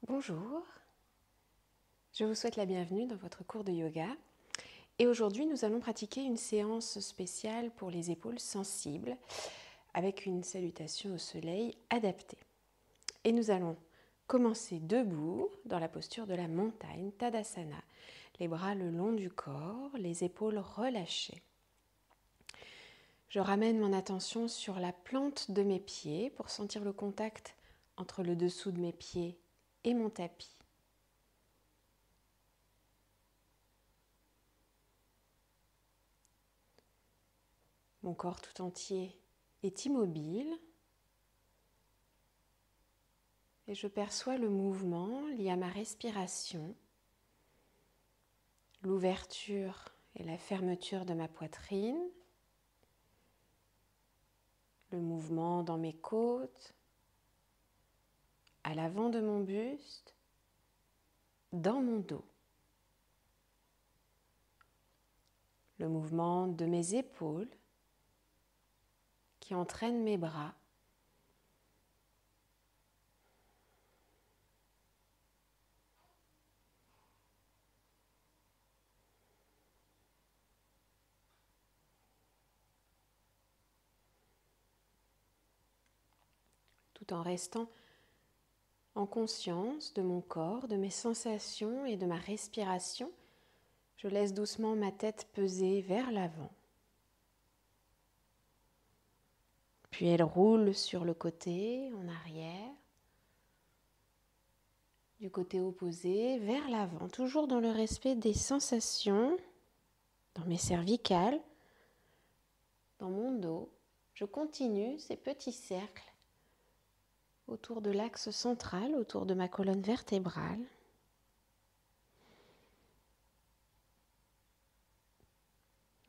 Bonjour, je vous souhaite la bienvenue dans votre cours de yoga et aujourd'hui nous allons pratiquer une séance spéciale pour les épaules sensibles avec une salutation au soleil adaptée. Et nous allons commencer debout dans la posture de la montagne, Tadasana, les bras le long du corps, les épaules relâchées. Je ramène mon attention sur la plante de mes pieds pour sentir le contact entre le dessous de mes pieds et mon tapis. Mon corps tout entier est immobile et je perçois le mouvement lié à ma respiration, l'ouverture et la fermeture de ma poitrine, le mouvement dans mes côtes, à l'avant de mon buste, dans mon dos, le mouvement de mes épaules qui entraînent mes bras, tout en restant en conscience de mon corps, de mes sensations et de ma respiration. Je laisse doucement ma tête peser vers l'avant. Puis elle roule sur le côté, en arrière, du côté opposé, vers l'avant, toujours dans le respect des sensations, dans mes cervicales, dans mon dos. Je continue ces petits cercles autour de l'axe central, autour de ma colonne vertébrale.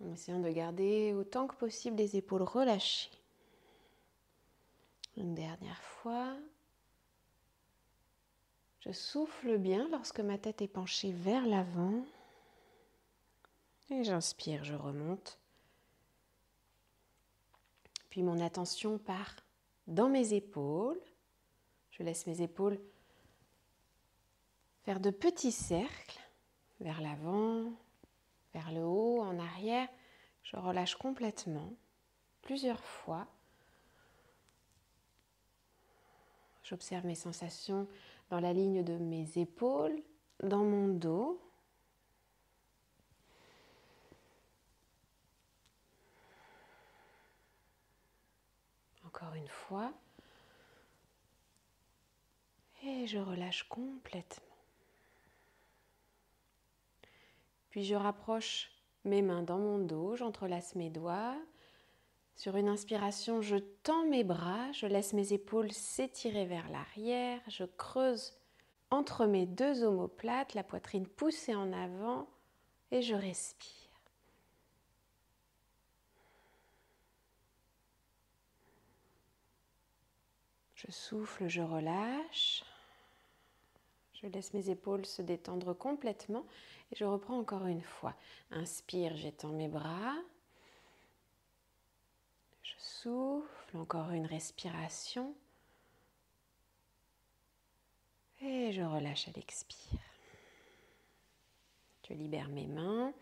En essayant de garder autant que possible les épaules relâchées. Une dernière fois. Je souffle bien lorsque ma tête est penchée vers l'avant. Et j'inspire, je remonte. Puis mon attention part dans mes épaules. Je laisse mes épaules faire de petits cercles vers l'avant, vers le haut, en arrière. Je relâche complètement, plusieurs fois. J'observe mes sensations dans la ligne de mes épaules, dans mon dos. Encore une fois. Et je relâche complètement. Puis je rapproche mes mains dans mon dos, j'entrelace mes doigts. Sur une inspiration, je tends mes bras, je laisse mes épaules s'étirer vers l'arrière, je creuse entre mes deux omoplates, la poitrine poussée en avant et je respire. Je souffle, je relâche. Je laisse mes épaules se détendre complètement et je reprends encore une fois. Inspire, j'étends mes bras. Je souffle, encore une respiration. Et je relâche à l'expire. Je libère mes mains.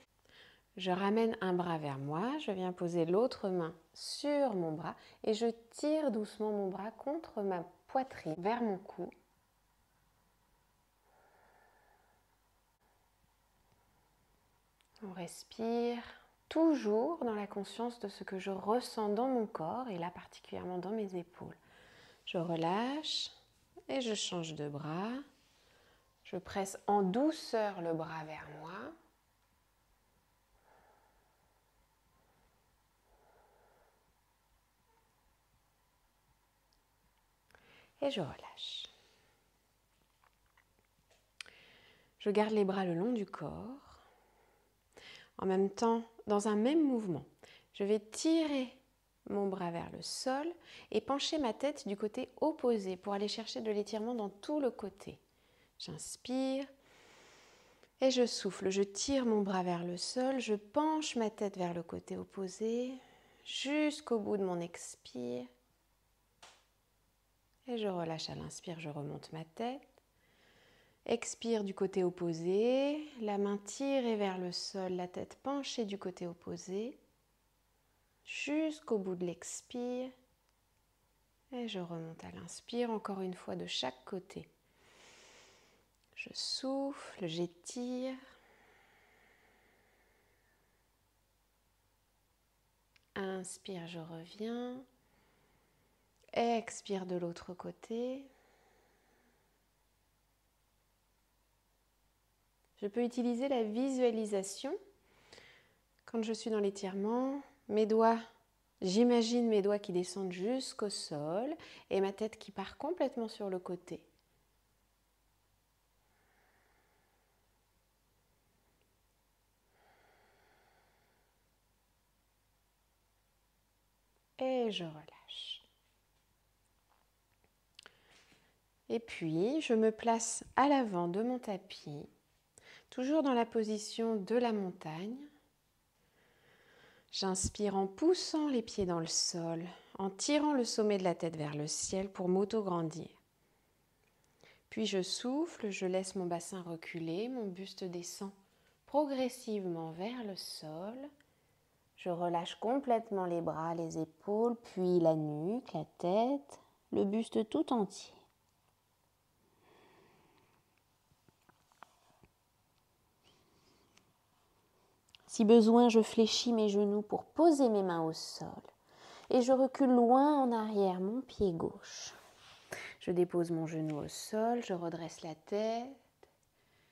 Je ramène un bras vers moi. Je viens poser l'autre main sur mon bras et je tire doucement mon bras contre ma poitrine, vers mon cou. On respire toujours dans la conscience de ce que je ressens dans mon corps et là particulièrement dans mes épaules. Je relâche et je change de bras. Je presse en douceur le bras vers moi. Et je relâche. Je garde les bras le long du corps. En même temps, dans un même mouvement, je vais tirer mon bras vers le sol et pencher ma tête du côté opposé pour aller chercher de l'étirement dans tout le côté. J'inspire et je souffle. Je tire mon bras vers le sol, je penche ma tête vers le côté opposé jusqu'au bout de mon expire. Et je relâche à l'inspire, je remonte ma tête. Expire du côté opposé, la main tirée vers le sol, la tête penchée du côté opposé, jusqu'au bout de l'expire. Et je remonte à l'inspire, encore une fois de chaque côté. Je souffle, j'étire. Inspire, je reviens. Expire de l'autre côté. Je peux utiliser la visualisation. Quand je suis dans l'étirement, mes doigts, j'imagine mes doigts qui descendent jusqu'au sol et ma tête qui part complètement sur le côté. Et je relâche. Et puis, je me place à l'avant de mon tapis, toujours dans la position de la montagne. J'inspire en poussant les pieds dans le sol, en tirant le sommet de la tête vers le ciel pour m'auto-grandir. Puis je souffle, je laisse mon bassin reculer, mon buste descend progressivement vers le sol. Je relâche complètement les bras, les épaules, puis la nuque, la tête, le buste tout entier. Si besoin, je fléchis mes genoux pour poser mes mains au sol et je recule loin en arrière mon pied gauche. Je dépose mon genou au sol, je redresse la tête,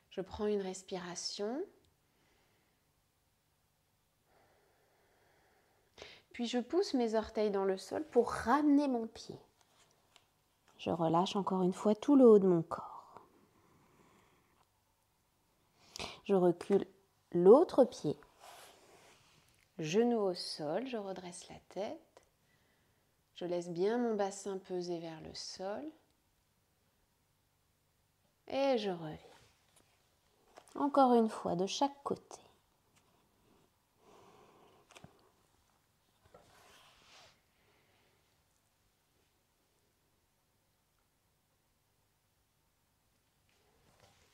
je prends une respiration, puis je pousse mes orteils dans le sol pour ramener mon pied. Je relâche encore une fois tout le haut de mon corps. Je recule l'autre pied. Genou au sol, je redresse la tête. Je laisse bien mon bassin peser vers le sol. Et je reviens. Encore une fois de chaque côté.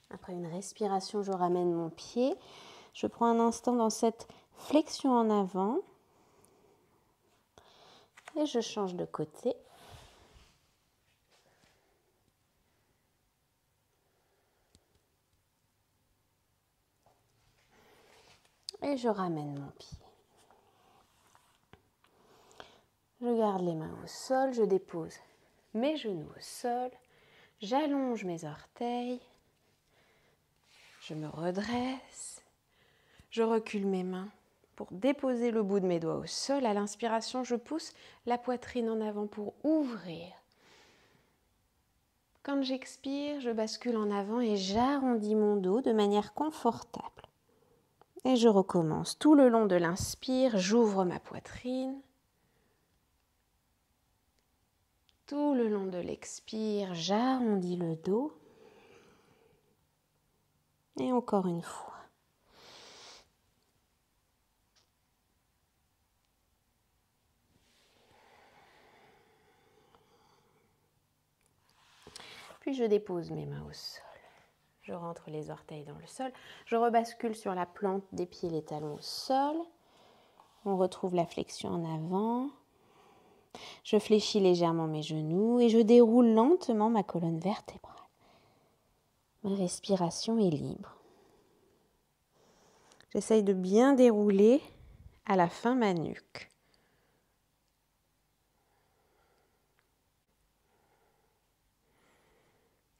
Après une respiration, je ramène mon pied. Je prends un instant dans cette flexion en avant. Et je change de côté. Et je ramène mon pied. Je garde les mains au sol, je dépose mes genoux au sol, j'allonge mes orteils, je me redresse, je recule mes mains pour déposer le bout de mes doigts au sol. À l'inspiration, je pousse la poitrine en avant pour ouvrir. Quand j'expire, je bascule en avant et j'arrondis mon dos de manière confortable. Et je recommence. Tout le long de l'inspire, j'ouvre ma poitrine. Tout le long de l'expire, j'arrondis le dos. Et encore une fois. Puis je dépose mes mains au sol. Je rentre les orteils dans le sol. Je rebascule sur la plante des pieds, les talons au sol. On retrouve la flexion en avant. Je fléchis légèrement mes genoux et je déroule lentement ma colonne vertébrale. Ma respiration est libre. J'essaye de bien dérouler à la fin ma nuque.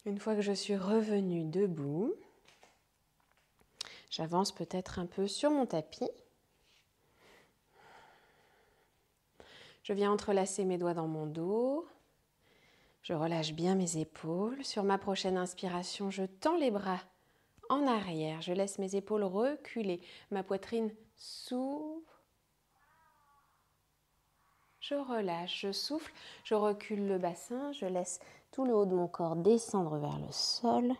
Une fois que je suis revenue debout, j'avance peut-être un peu sur mon tapis. Je viens entrelacer mes doigts dans mon dos. Je relâche bien mes épaules. Sur ma prochaine inspiration, je tends les bras en arrière. Je laisse mes épaules reculer. Ma poitrine s'ouvre. Je relâche, je souffle, je recule le bassin. Je laisse tout le haut de mon corps descendre vers le sol.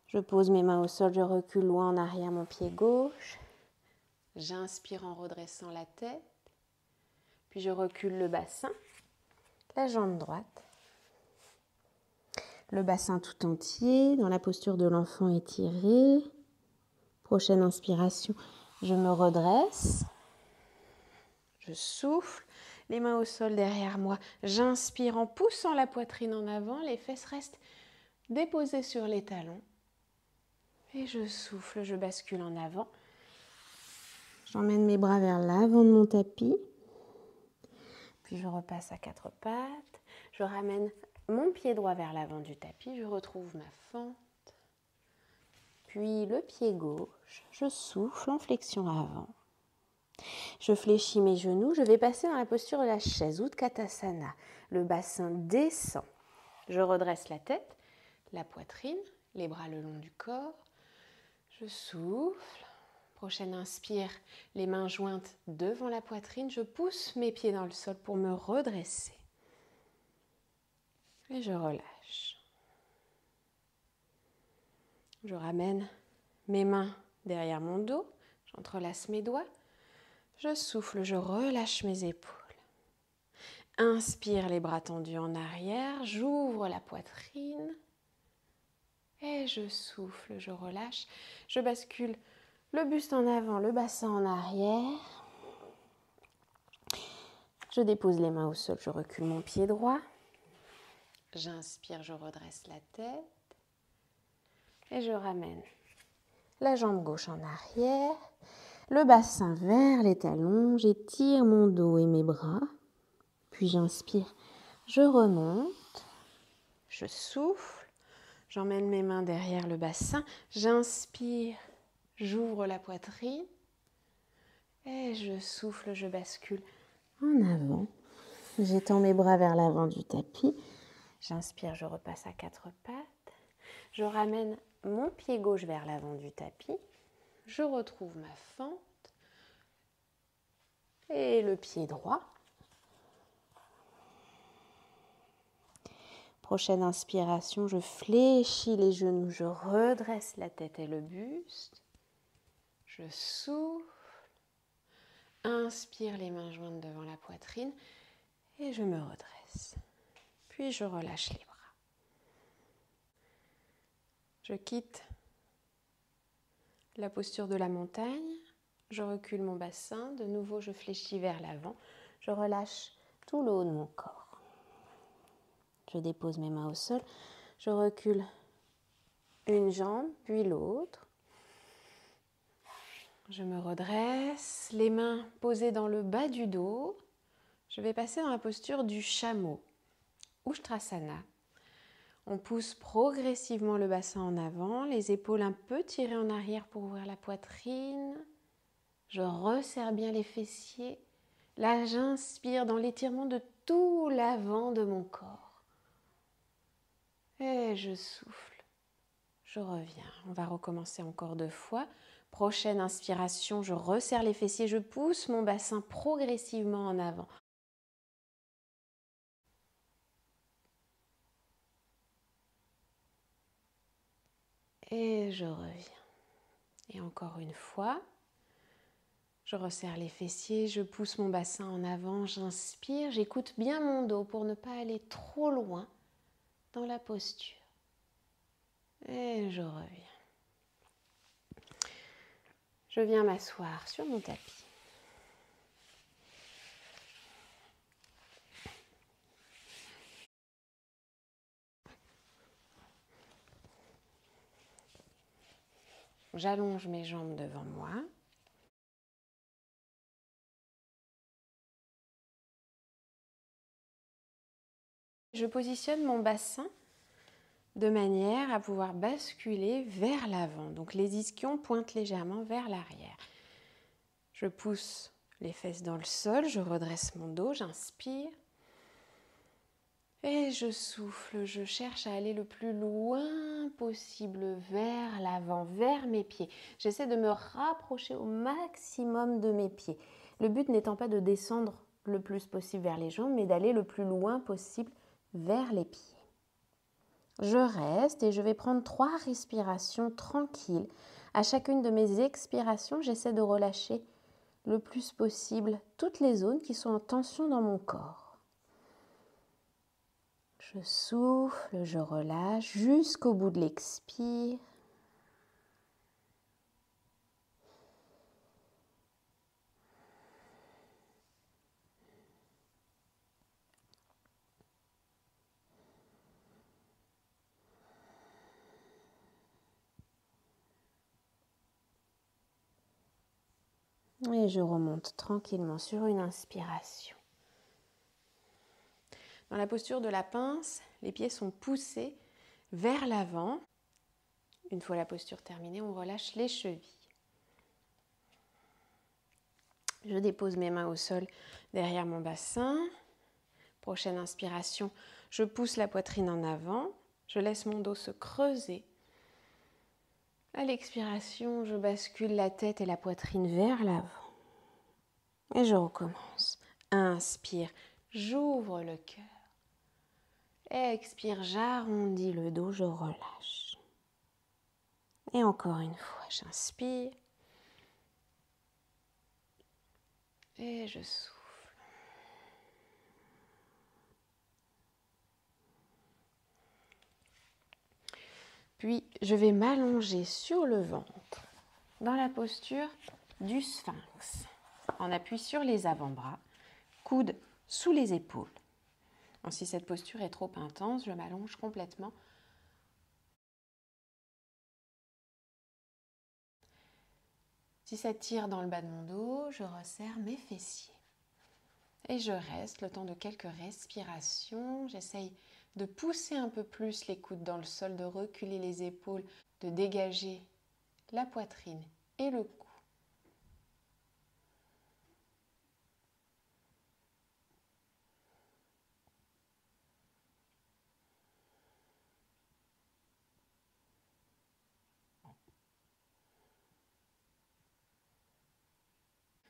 Je pose mes mains au sol, je recule loin en arrière mon pied gauche. J'inspire en redressant la tête. Puis je recule le bassin, la jambe droite. le bassin tout entier dans la posture de l'enfant étiré. Prochaine inspiration, je me redresse. Je souffle, les mains au sol derrière moi. J'inspire en poussant la poitrine en avant, les fesses restent déposées sur les talons. Et je souffle, je bascule en avant. J'emmène mes bras vers l'avant de mon tapis. Puis je repasse à quatre pattes. Je ramène mon pied droit vers l'avant du tapis. Je retrouve ma fente. Puis le pied gauche. Je souffle en flexion avant. Je fléchis mes genoux. Je vais passer dans la posture de la chaise, Utkatasana. Le bassin descend. Je redresse la tête, la poitrine, les bras le long du corps. Je souffle. Prochaine inspire, les mains jointes devant la poitrine. Je pousse mes pieds dans le sol pour me redresser. Et je relâche. Je ramène mes mains derrière mon dos. J'entrelace mes doigts. Je souffle, je relâche mes épaules. Inspire, les bras tendus en arrière. J'ouvre la poitrine. Et je souffle, je relâche. Je bascule le buste en avant, le bassin en arrière. Je dépose les mains au sol, je recule mon pied droit. J'inspire, je redresse la tête. Et je ramène la jambe gauche en arrière. Le bassin vers les talons. J'étire mon dos et mes bras. Puis j'inspire, je remonte. Je souffle. J'emmène mes mains derrière le bassin. J'inspire, j'ouvre la poitrine. Et je souffle, je bascule en avant. J'étends mes bras vers l'avant du tapis. J'inspire, je repasse à quatre pattes. Je ramène mon pied gauche vers l'avant du tapis. Je retrouve ma fente. Et le pied droit. Prochaine inspiration, je fléchis les genoux, je redresse la tête et le buste. Je souffle. Inspire, les mains jointes devant la poitrine. Et je me redresse. Puis je relâche les bras. Je quitte la posture de la montagne. Je recule mon bassin. De nouveau, je fléchis vers l'avant. Je relâche tout le haut de mon corps. Je dépose mes mains au sol. Je recule une jambe, puis l'autre. Je me redresse. Les mains posées dans le bas du dos. Je vais passer dans la posture du chameau, Ustrasana. On pousse progressivement le bassin en avant, les épaules un peu tirées en arrière pour ouvrir la poitrine. Je resserre bien les fessiers. Là, j'inspire dans l'étirement de tout l'avant de mon corps. Et je souffle. Je reviens. On va recommencer encore 2 fois. Prochaine inspiration, je resserre les fessiers, je pousse mon bassin progressivement en avant. Et je reviens. Et encore une fois, je resserre les fessiers, je pousse mon bassin en avant, j'inspire, j'écoute bien mon dos pour ne pas aller trop loin dans la posture. Et je reviens. Je viens m'asseoir sur mon tapis. J'allonge mes jambes devant moi. Je positionne mon bassin de manière à pouvoir basculer vers l'avant. Donc les ischions pointent légèrement vers l'arrière. Je pousse les fesses dans le sol, je redresse mon dos, j'inspire. Et je souffle, je cherche à aller le plus loin possible vers l'avant, vers mes pieds. J'essaie de me rapprocher au maximum de mes pieds. Le but n'étant pas de descendre le plus possible vers les jambes, mais d'aller le plus loin possible vers les pieds. Je reste et je vais prendre 3 respirations tranquilles. À chacune de mes expirations, j'essaie de relâcher le plus possible toutes les zones qui sont en tension dans mon corps. Je souffle, je relâche jusqu'au bout de l'expire. Et je remonte tranquillement sur une inspiration. Dans la posture de la pince, les pieds sont poussés vers l'avant. Une fois la posture terminée, on relâche les chevilles. Je dépose mes mains au sol derrière mon bassin. Prochaine inspiration, je pousse la poitrine en avant. Je laisse mon dos se creuser. À l'expiration, je bascule la tête et la poitrine vers l'avant. Et je recommence. Inspire, j'ouvre le cœur. Expire, j'arrondis le dos, je relâche. Et encore une fois, j'inspire. Et je souffle. Puis, je vais m'allonger sur le ventre dans la posture du sphinx. En appui sur les avant-bras, coudes sous les épaules. Donc, si cette posture est trop intense, je m'allonge complètement. Si ça tire dans le bas de mon dos, je resserre mes fessiers. Et je reste le temps de quelques respirations. J'essaye de pousser un peu plus les coudes dans le sol, de reculer les épaules, de dégager la poitrine et le cou.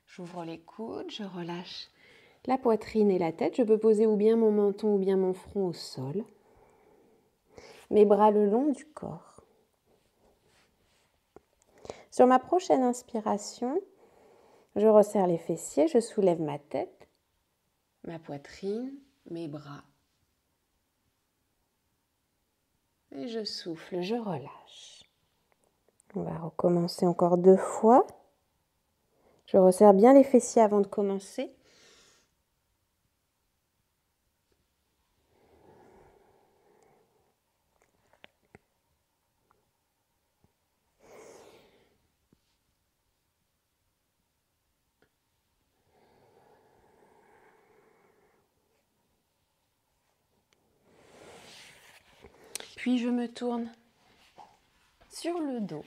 J'ouvre les coudes, je relâche la poitrine et la tête. Je peux poser ou bien mon menton ou bien mon front au sol. Mes bras le long du corps. Sur ma prochaine inspiration, je resserre les fessiers, je soulève ma tête, ma poitrine, mes bras. Et je souffle, je relâche. On va recommencer encore 2 fois. Je resserre bien les fessiers avant de commencer. Puis je me tourne sur le dos.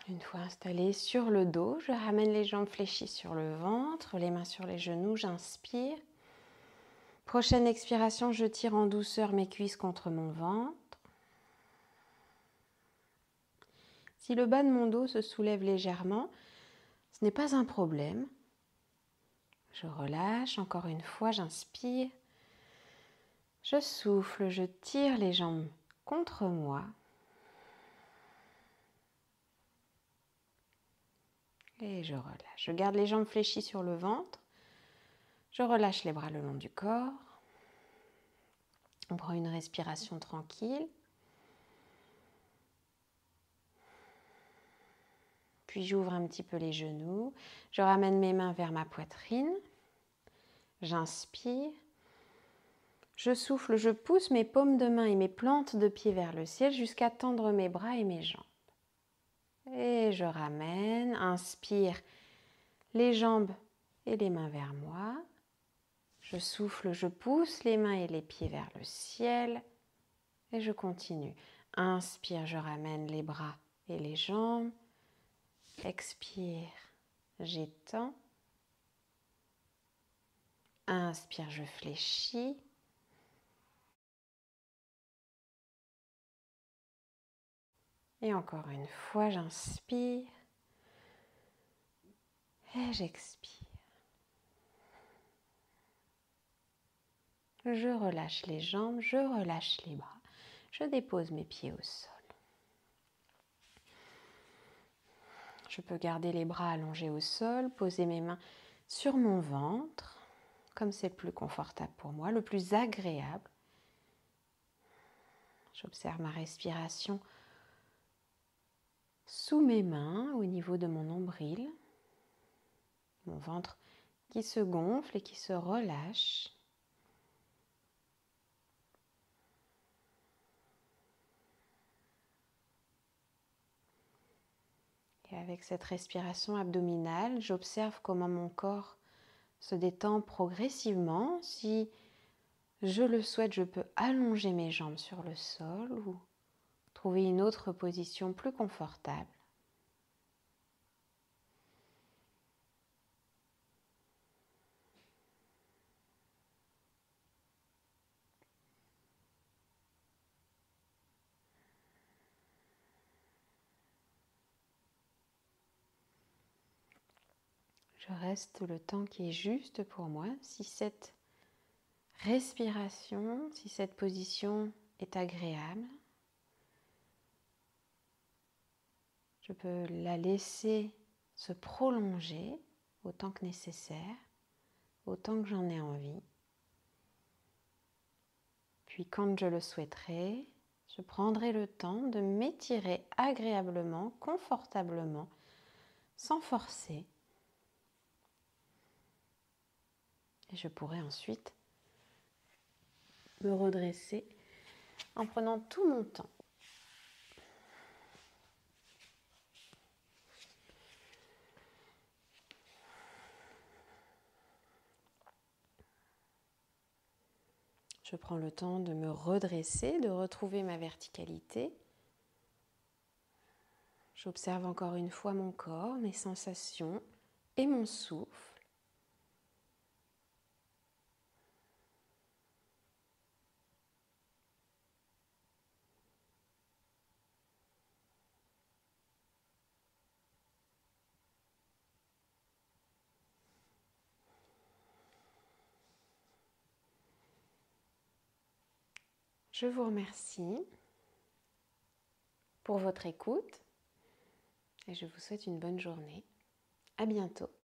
Une fois installée sur le dos, je ramène les jambes fléchies sur le ventre, les mains sur les genoux, j'inspire. Prochaine expiration, je tire en douceur mes cuisses contre mon ventre. Si le bas de mon dos se soulève légèrement, ce n'est pas un problème. Je relâche, encore une fois, j'inspire. Je souffle, je tire les jambes contre moi. Et je relâche. Je garde les jambes fléchies sur le ventre. Je relâche les bras le long du corps. On prend une respiration tranquille. Puis j'ouvre un petit peu les genoux. Je ramène mes mains vers ma poitrine. J'inspire. Je souffle, je pousse mes paumes de main et mes plantes de pied vers le ciel jusqu'à tendre mes bras et mes jambes. Et je ramène, inspire les jambes et les mains vers moi. Je souffle, je pousse les mains et les pieds vers le ciel. Et je continue. Inspire, je ramène les bras et les jambes. Expire, j'étends. Inspire, je fléchis. Et encore une fois, j'inspire et j'expire. Je relâche les jambes, je relâche les bras. Je dépose mes pieds au sol. Je peux garder les bras allongés au sol, poser mes mains sur mon ventre, comme c'est le plus confortable pour moi, le plus agréable. J'observe ma respiration sous mes mains, au niveau de mon nombril, mon ventre qui se gonfle et qui se relâche. Et avec cette respiration abdominale, j'observe comment mon corps se détend progressivement. Si je le souhaite, je peux allonger mes jambes sur le sol ou trouver une autre position plus confortable. Je reste le temps qui est juste pour moi. Si cette respiration, si cette position est agréable, je peux la laisser se prolonger autant que nécessaire, autant que j'en ai envie. Puis quand je le souhaiterai, je prendrai le temps de m'étirer agréablement, confortablement, sans forcer. Et je pourrai ensuite me redresser en prenant tout mon temps. Je prends le temps de me redresser, de retrouver ma verticalité. J'observe encore une fois mon corps, mes sensations et mon souffle. Je vous remercie pour votre écoute et je vous souhaite une bonne journée. À bientôt.